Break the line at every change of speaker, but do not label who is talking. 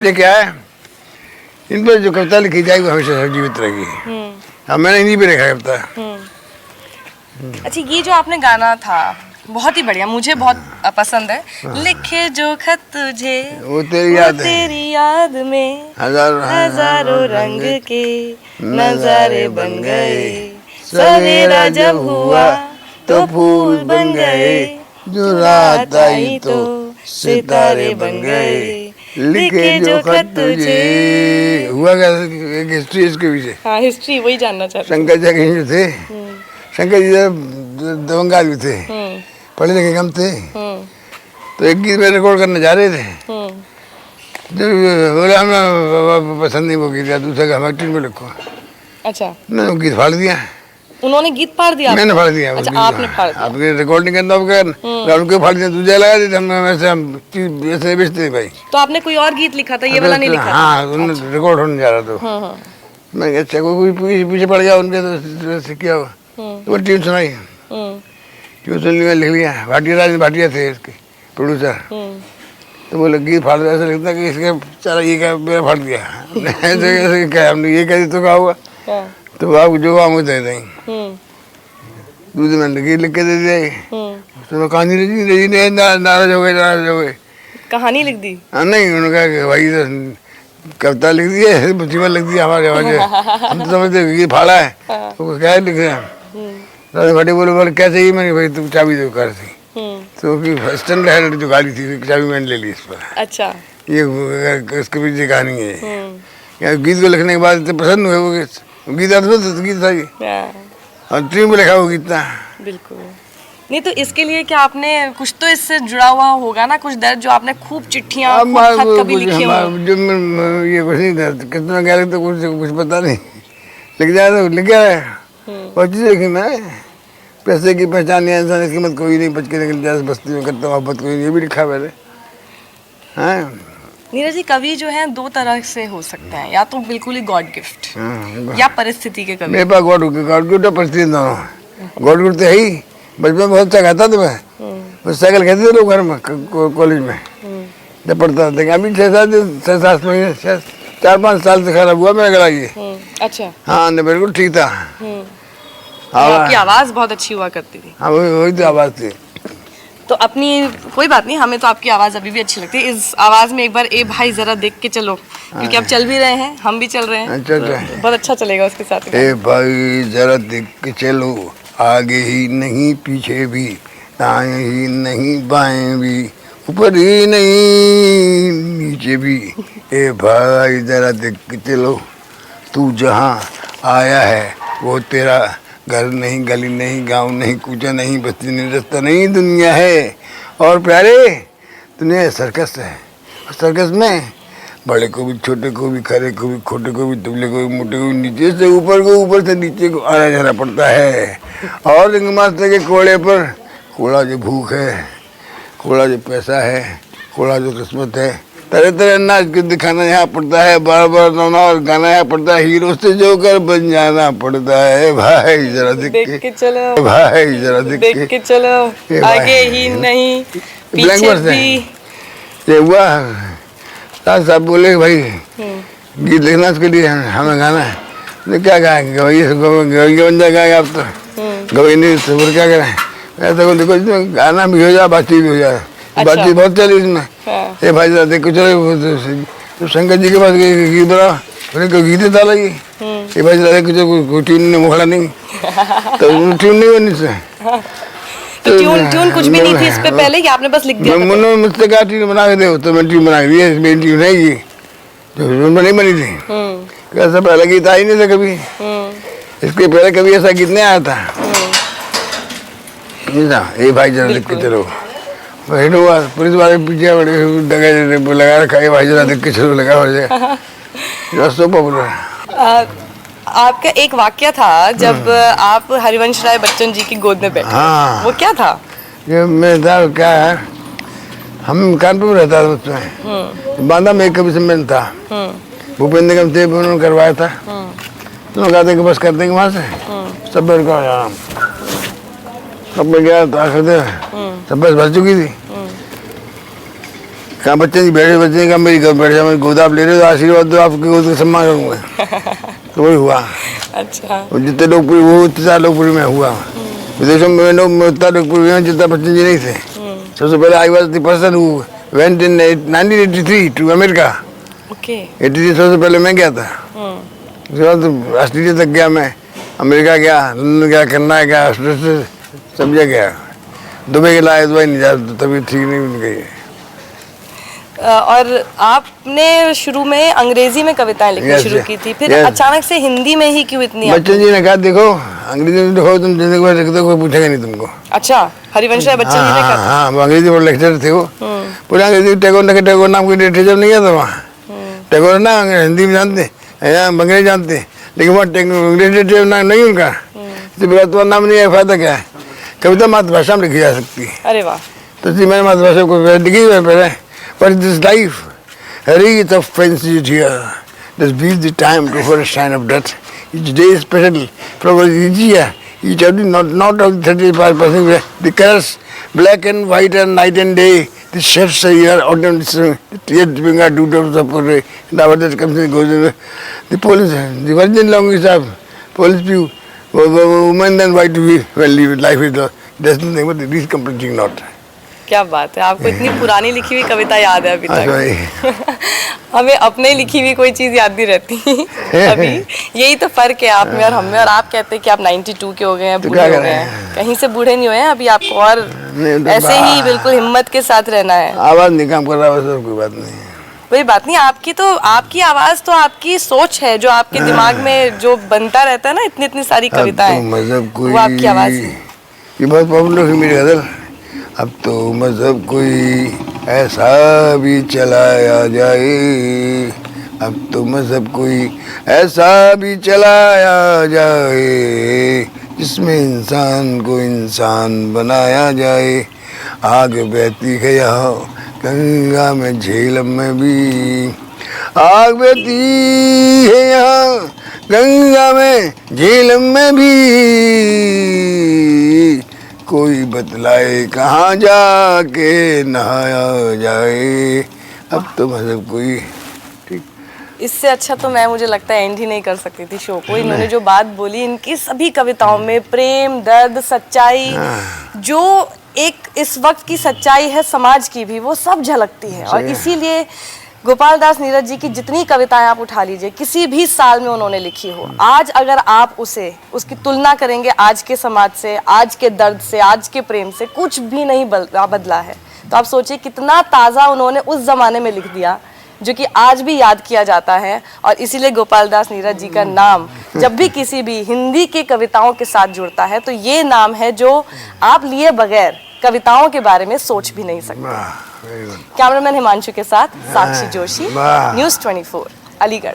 ये क्या है, इन पर जो कविता लिखी जाएगी वो हमेशा जीवित रहेगी। हाँ, मैंने हिंदी पे लिखा है कविता।
अच्छा, ये जो आपने गाना था बहुत ही बढ़िया, मुझे बहुत पसंद है। लिखे जो खत तुझे
वो तेरी
याद में हजारों रंग के नजारे बन गए। सवेरा जब हुआ तो फूल बन गए, जो रात आई तो सितारे बन गए। लिखे जो खत तुझे
हुआ क्या, एक हिस्ट्री इसके पीछे।
हाँ, हिस्ट्री वही जानना चाहते
शंकर जी जो थे, शंकर जी दबंग आदमी थे, पढ़े लिखे कम थे, तो एक गीत में रिकॉर्ड करने जा रहे थे। जब बोले हमें पसंद नहीं वो गीत, दूसरा का हमारे टीम में लिखो।
अच्छा,
मैंने वो गीत फाड़ दिया।
उन्होंने गीत फाड़ दिया?
मैंने फाड़ दिया।
अच्छा, आपने फाड़ दिया।
आपके रिकॉर्डिंग करना उनको फाड़ दिया, तुझे लगा देते हम वैसे हम ऐसे बेचते भाई।
तो आपने कोई और गीत लिखा था, ये वाला नहीं लिखा?
हाँ, उन्होंने रिकॉर्ड होने जा रहा था। मैं अच्छा कोई पीछे पड़ गया उनके, तो क्या हुआ, तो वो ट्यून सुनाई, ट्यून सुन लिया, लिख लिया। भाटिया थे इसके प्रोड्यूसर, तो बोले गीत फाड़ दिया, ऐसा लगता कि इसके सारा ये क्या मेरा फाड़ दिया। ऐसे क्या हमने ये कह तो क्या हुआ, तो आपको जो हम दे देंगे। दूसरे मैंने गीत लिख के दे दिया, तो कहानी नहीं नाराज हो गए। कहानी लिख दी? नहीं, उन्होंने कहा कि भाई तो कविता लिख दी है, मुसीबत लिख दी हमारे आवाज, हम तो समझते गीत फाड़ा है, तो क्या लिख रहे हैं। भाटी बोले क्या चाहिए, मैंने भाई तुम चाबी दो कार से, तो स्टैंड है जो गाड़ी थी, चाबी मैंने ले ली इस पर। अच्छा, ये इसके पीछे कहानी है। गीत को लिखने के बाद पसंद हुए वो गीत गीत था ये, और ट्रेन में लिखा वो गीत था। बिल्कुल
नहीं, तो इसके लिए क्या आपने कुछ तो इससे जुड़ा हुआ होगा ना, कुछ दर्द जो आपने खूब चिट्ठियां कभी लिखी हो?
जो ये कुछ नहीं था, कितना क्या लिखता कुछ पता नहीं, लिख जाए तो लिख गया है। और चीज़ लिखी मैं, पैसे की पहचान या इंसान की कीमत कोई नहीं, बच के निकल जाए बस्ती में करता मोहब्बत कोई नहीं, ये भी लिखा मैंने। हाँ
नीरज जी, कवि जो है दो तरह से हो सकते हैं, या तो बिल्कुल ही गॉड गिफ्ट या परिस्थिति के कवि।
मेरे पास गॉड गिफ्ट और परिस्थिति दोनों। गॉड गिफ्ट तो है ही, बचपन में बहुत अच्छा खाता था मैं, साइकिल कहते थे लोग घर में, कॉलेज में जब पढ़ता था। अभी 6-7 महीने 4-5 साल से खराब हुआ मेरा गला ये। अच्छा, हाँ नहीं, बिल्कुल ठीक था।
आपकी आवाज़ बहुत अच्छी हुआ करती थी।
हाँ, वही तो आवाज़ थी।
तो अपनी कोई बात नहीं, हमें तो आपकी आवाज़ अभी भी अच्छी लगती है। इस आवाज़ में एक बार ए भाई ज़रा देख के चलो, क्योंकि आप चल भी रहे हैं, हम भी चल रहे हैं। अच्छा, तो बहुत अच्छा चलेगा उसके साथ।
ए भाई ज़रा देख के चलो, आगे ही नहीं पीछे भी, दाएं ही नहीं बाएं भी, ऊपर ही नहीं नीचे भी। ए भाई ज़रा देख के चलो, तू जहाँ आया है वो तेरा घर नहीं, गली नहीं, गांव नहीं, कूचा नहीं, बस्ती नहीं, रास्ता नहीं, दुनिया है। और प्यारे दुनिया सर्कस है, और सर्कस में बड़े को भी, छोटे को भी, खरे को भी, खोटे को भी, दुबले को भी, मोटे को भी, नीचे से ऊपर को, ऊपर से नीचे को आना जाना पड़ता है। और रिंग मास्टर के कोड़े पर कोड़ा जो भूख है, कोड़ा जो पैसा है, कोड़ा जो किस्मत है, तरह तरह नाच के दिखाना यहाँ पड़ता है, बार बार रोना और गाना यहाँ पड़ता है, हीरो से जोकर बन जाना पड़ता है। भाई जरा देख के चलो, भाई जरा देख के चलो, आगे ही नहीं पीछे भी। ये हुआ साहब बोले भाई गीत लिखना, उसके लिए हमें गाना है, तो क्या गाएंगे, गवैया बन जाएगा आप तो, गवैया नहीं तो क्या करें। ऐसा देखो गाना भी हो जाए, बातचीत भी हो जाए। अच्छा। बातचीत बहुत चली इसमें। ये भाई जरा देखो चलो, तो शंकर जी के पास गीत बना, बोले गीत डाला ये भाई जरा देखो चलो, ट्यून ने मुखड़ा नहीं, तो ट्यून नहीं बनी से।
तो ट्यून कुछ भी नहीं थी इस पे पहले, कि आपने बस लिख दिया?
मैंने मुझसे कहा ट्यून बना के दो, तो मैं ट्यून बना के दिया। इसमें ट्यून है ये जो नहीं बनी थी, कैसा पहले गीत आई नहीं था कभी, इसके पहले कभी ऐसा गीत नहीं आया था। ये भाई जरा देख के चलो, पुलिस वाले पीछे लगा रखा है, भाई जरा देख के चलो लगा हो जाएगा। So popular.
आपका एक वाक्य था जब आप हरिवंश राय बच्चन जी की गोद में बैठे। हाँ, वो क्या था?
ये मैं था क्या है, हम कानपुर में रहता था उसमें, बांदा में एक कवि सम्मेलन था, भूपेंद्र निगम थे, उन्होंने करवाया था। तो उन्होंने कहा था कि बस कर देंगे वहाँ से, सब बैठ कर जाना। अब मैं गया तो आखिर सब बस भर चुकी थी। कहा बच्चे जी बैठे, बच्चे कहा मेरी बैठ जाओ, गोद आप ले रहे हो, आशीर्वाद दो, आपके गोद का सम्मान करूँगा। तो वही हुआ।
अच्छा।
और जितने लोग पूरी वो उतना लोकपुरी में हुआ। विदेशों में लोग उतना लोकपुरी में जितना बच्चन जी नहीं थे। सबसे पहले I was the person who went in 1983 to America.
Okay.
83 सबसे पहले मैं गया था। उसके बाद तो ऑस्ट्रेलिया तक गया मैं, अमेरिका गया, लंदन गया, कनाडा गया, ऑस्ट्रेलिया सब जगह गया। दुबई के लाए, दुबई नहीं जा, तभी ठीक नहीं बन गई।
और आपने शुरू में अंग्रेजी में कविताएं लिखनी शुरू की थी, फिर अचानक से हिंदी में ही क्यों इतनी?
बच्चन जी ने कहा देखो अंग्रेजी में लिखो, तुम जिंदगी भर लिख दो, कोई पूछेगा नहीं तुमको।
अच्छा, हरिवंश राय बच्चन जी ने कहा?
हाँ, वो अंग्रेजी में लेक्चर थे वो। पूरा अंग्रेजी, टैगोर नाम की लिटरेचर नहीं आता वहाँ। टैगोर ना हिंदी में जानते, अंग्रेजी जानते, लेकिन वहाँ अंग्रेजी नाम नहीं उनका। तो नाम नहीं है, फायदा क्या है? कविता मातृभाषा में लिखी जा सकती है।
अरे वाह।
तो मैंने मातृभाषा को लिखी है पहले। But this life, a wreath of fancy is here. Just beat the time to for a sign of death. Each day is special. Probably each year, each every not of 35%. The colors, black and white and night and day. The shades are here, autumn, the tears bring our duty of the parade. And our that comes and goes. The police, the virgin language of police view. Women and white we well live life is there's nothing but it is complaining not.
क्या बात है, आपको इतनी पुरानी लिखी हुई कविता याद है अभी तक। हमें अपने लिखी हुई कोई चीज याद नहीं रहती। अभी यही तो फर्क है आप में और हम में। और आप कहते हैं कि आप 92 के हो गए हैं, बूढ़े हो गए हैं। कहीं से बूढ़े नहीं हुए हैं अभी, आपको और ऐसे ही बिल्कुल हिम्मत के साथ रहना है।
आवाज नहीं काम कर रहा है, कोई बात नहीं।
कोई बात नहीं, आपकी आवाज तो आपकी सोच है, जो आपके दिमाग में जो बनता रहता है ना, इतनी इतनी सारी कविताएं, वो आपकी आवाज है।
ये बहुत पॉपुलर है मेरी गजल। अब तो मजहब कोई ऐसा भी चलाया जाए, अब तो मजहब कोई ऐसा भी चलाया जाए, जिसमें इंसान को इंसान बनाया जाए। आग बहती है यहाँ गंगा में झीलम में भी, आग बहती है यहाँ गंगा में झीलम में भी, कोई बतलाए कहाँ जाके नहाया जाए। अब तो मतलब कोई ठीक,
इससे अच्छा तो मैं, मुझे लगता है, एंड ही नहीं कर सकती थी शो को। इन्होंने जो बात बोली, इनकी सभी कविताओं में प्रेम, दर्द, सच्चाई, जो एक इस वक्त की सच्चाई है समाज की भी, वो सब झलकती है। और इसीलिए गोपाल दास नीरज जी की जितनी कविताएं आप उठा लीजिए, किसी भी साल में उन्होंने लिखी हो, आज अगर आप उसकी तुलना करेंगे आज के समाज से, आज के दर्द से, आज के प्रेम से, कुछ भी नहीं बदला है। तो आप सोचिए कितना ताज़ा उन्होंने उस जमाने में लिख दिया, जो कि आज भी याद किया जाता है। और इसीलिए गोपाल दास नीरज जी का नाम जब भी किसी भी हिंदी की कविताओं के साथ जुड़ता है, तो ये नाम है जो आप लिए बगैर कविताओं के बारे में सोच भी नहीं सकते। कैमरामैन हिमांशु के साथ साक्षी जोशी, न्यूज़ 24, अलीगढ़।